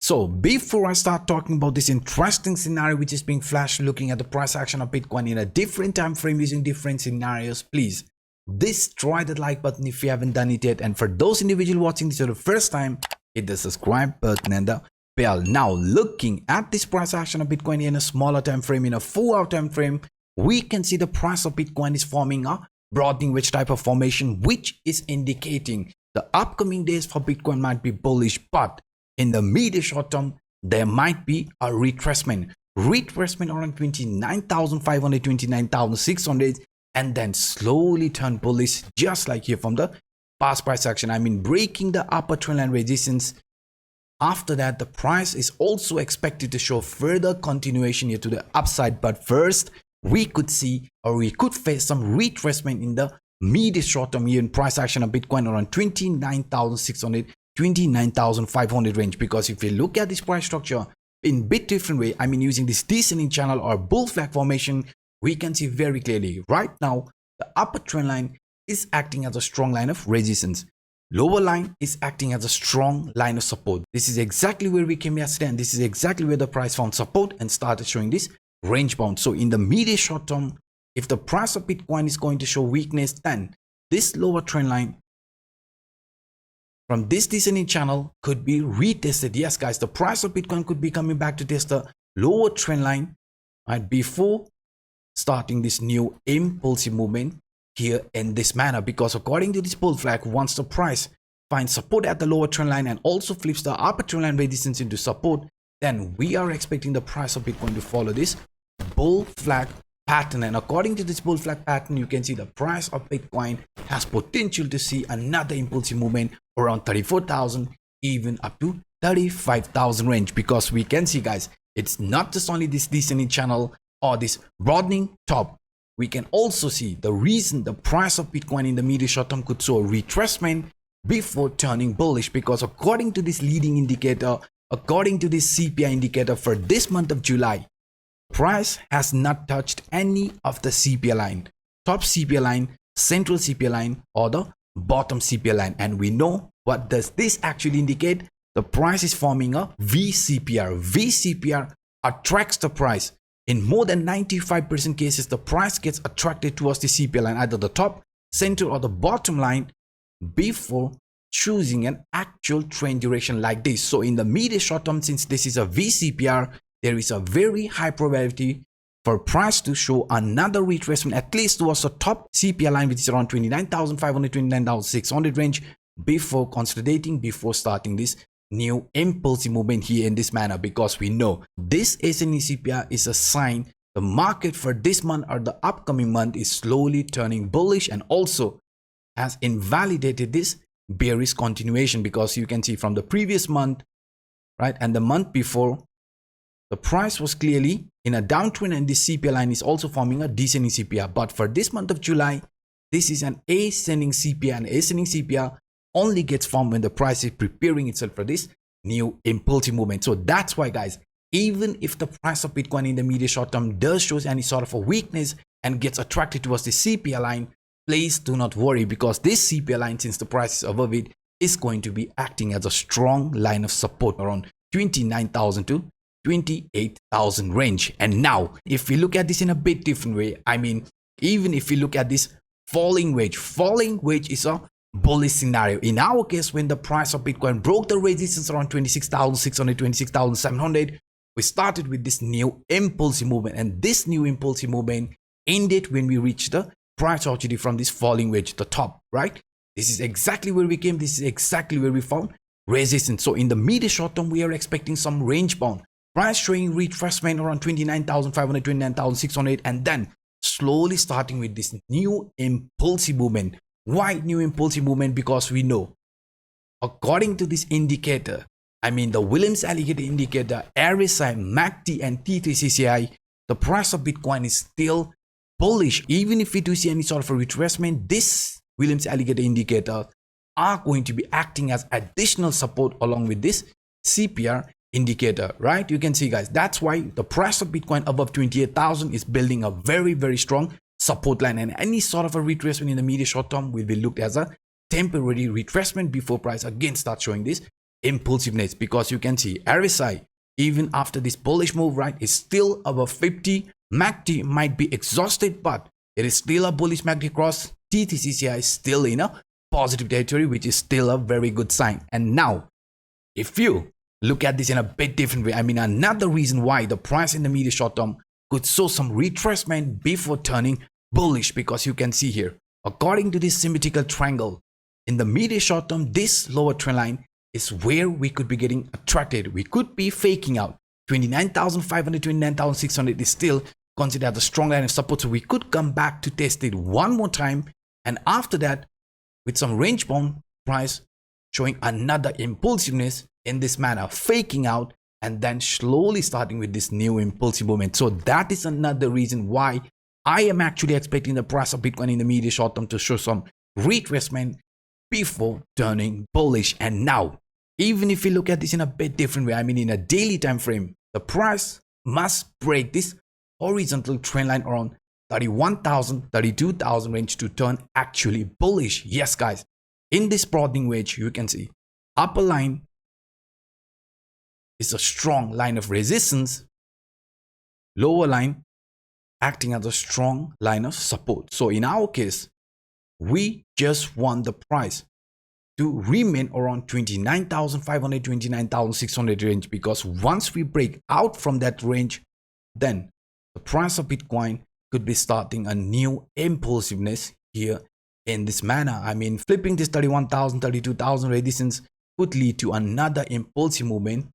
So before I start talking about this interesting scenario which is being flashed, looking at the price action of Bitcoin in a different time frame using different scenarios, please destroy that like button if you haven't done it yet. And for those individuals watching this for the first time, hit the subscribe button and the bell. Now looking at this price action of Bitcoin in a smaller time frame, in a 4-hour time frame, we can see the price of Bitcoin is forming a broadening wedge type of formation, which is indicating the upcoming days for Bitcoin might be bullish, but in the medium short term, there might be a retracement around 29,500, 29,600, and then slowly turn bullish, just like here from the past price action. I mean, breaking the upper trendline resistance. After that, the price is also expected to show further continuation here to the upside. But first, we could see, or we could face some retracement in the medium short term here in price action of Bitcoin around 29,600, 29,500 range. Because if you look at this price structure in a bit different way, I mean using this descending channel or bull flag formation, we can see very clearly right now the upper trend line is acting as a strong line of resistance. Lower line is acting as a strong line of support. This is exactly where we came yesterday, and this is exactly where the price found support and started showing this range bound. So in the medium short term, if the price of Bitcoin is going to show weakness, then this lower trend line from this descending channel could be retested. Yes, guys, the price of Bitcoin could be coming back to test the lower trend line right before starting this new impulsive movement here in this manner. Because according to this bull flag, once the price finds support at the lower trend line and also flips the upper trend line resistance into support, then we are expecting the price of Bitcoin to follow this bull flag pattern. And according to this bull flag pattern, you can see the price of Bitcoin has potential to see another impulsive movement around 34,000, even up to 35,000 range. Because we can see, guys, it's not just only this descending channel or this broadening top. We can also see the reason the price of Bitcoin in the medium short term could show a retracement before turning bullish. Because according to this leading indicator, according to this CPI indicator for this month of July, price has not touched any of the CPI line, top CPI line, central CPI line, or the bottom CPI line. And we know what does this actually indicate? The price is forming a VCPR. VCPR attracts the price. In more than 95% cases, the price gets attracted towards the CPI line, either the top, center, or the bottom line, before choosing an actual trend duration like this. So in the medium short term, since this is a VCPR, there is a very high probability for price to show another retracement at least towards the top CPI line, which is around 29,500, 29,600 range, before consolidating, before starting this new impulsive movement here in this manner. Because we know this SNE CPI is a sign the market for this month or the upcoming month is slowly turning bullish, and also has invalidated this bearish continuation. Because you can see from the previous month, right, and the month before, the price was clearly in a downtrend, and this CPI line is also forming a descending CPI. But for this month of July, this is an ascending CPI, and ascending CPI only gets formed when the price is preparing itself for this new impulsive movement. So that's why, guys, even if the price of Bitcoin in the medium short term does shows any sort of a weakness and gets attracted towards the CPI line, please do not worry, because this CPI line, since the price is above it, is going to be acting as a strong line of support around 29,000 to 28,000 range. And now, if we look at this in a bit different way, I mean, even if we look at this falling wedge is a bullish scenario. In our case, when the price of Bitcoin broke the resistance around 26,600, 26,700, we started with this new impulsive movement, and this new impulsive movement ended when we reached the price opportunity from this falling wedge, the top, right? This is exactly where we came. This is exactly where we found resistance. So in the medium short term, we are expecting some range bound price showing retracement around 29,500, 29,600, and then slowly starting with this new impulsive movement. Why new impulsive movement? Because we know, according to this indicator, I mean the Williams Alligator indicator, RSI, MACD, and T3CCI, the price of Bitcoin is still bullish. Even if we do see any sort of a retracement, this Williams Alligator indicator are going to be acting as additional support along with this CPR indicator, right? You can see, guys, that's why the price of Bitcoin above 28,000 is building a very, very strong support line, and any sort of a retracement in the medium short term will be looked as a temporary retracement before price again starts showing this impulsiveness, because you can see RSI, even after this bullish move, right, is still above 50. MACD might be exhausted, but it is still a bullish MACD cross. TTCCI is still in a positive territory, which is still a very good sign. And now, if you look at this in a bit different way, I mean, another reason why the price in the medium short term could show some retracement before turning bullish, because you can see here, according to this symmetrical triangle, in the medium short term, this lower trend line is where we could be getting attracted. We could be faking out. 29,500, 29,600 is still considered as a strong line of support. So we could come back to test it one more time. And after that, with some range bound price showing another impulsiveness in this manner, faking out and then slowly starting with this new impulsive movement. So that is another reason why I am actually expecting the price of Bitcoin in the medium short term to show some retracement before turning bullish. And now, even if you look at this in a bit different way, I mean, in a daily time frame, the price must break this horizontal trend line around 31,000, 32,000 range to turn actually bullish. Yes, guys, in this broadening wedge, you can see upper line is a strong line of resistance, lower line acting as a strong line of support. So in our case, we just want the price to remain around 29,500, 29,600 range, because once we break out from that range, then the price of Bitcoin could be starting a new impulsiveness here in this manner. I mean, flipping this 31,000, 32,000 resistance could lead to another impulsive movement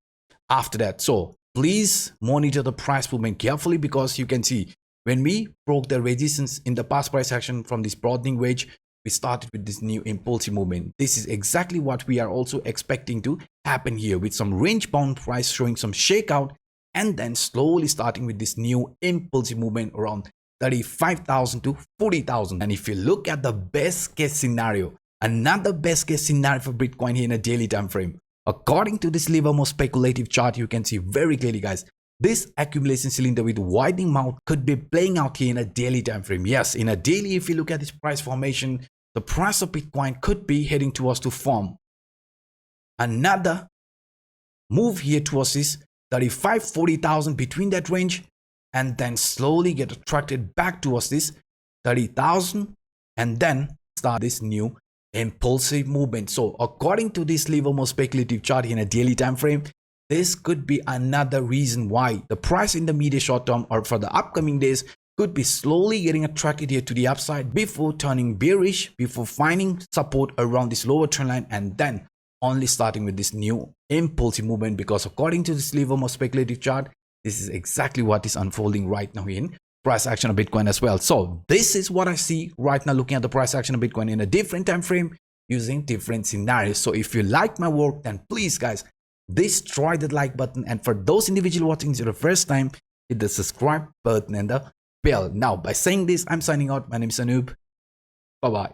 after that. So please monitor the price movement carefully, because you can see when we broke the resistance in the past price action from this broadening wedge, we started with this new impulsive movement. This is exactly what we are also expecting to happen here, with some range bound price showing some shakeout and then slowly starting with this new impulsive movement around 35,000 to 40,000. And if you look at the best case scenario, another best case scenario for Bitcoin here in a daily time frame, according to this Livermore speculative chart, you can see very clearly, guys, this accumulation cylinder with widening mouth could be playing out here in a daily time frame. Yes, in a daily, if you look at this price formation, the price of Bitcoin could be heading towards to form another move here towards this 35, 40,000 between that range, and then slowly get attracted back towards this 30,000 and then start this new impulsive movement. So according to this Livermore speculative chart in a daily time frame, this could be another reason why the price in the medium short term or for the upcoming days could be slowly getting attracted here to the upside before turning bearish, before finding support around this lower trend line, and then only starting with this new impulsive movement, because according to this Livermore speculative chart, this is exactly what is unfolding right now in price action of Bitcoin as well. So this is what I see right now looking at the price action of Bitcoin in a different time frame using different scenarios. So if you like my work, then please, guys, destroy the like button, and for those individuals watching this for the first time, hit the subscribe button and the bell. Now, by saying this, I'm signing out. My name is Anup. Bye bye.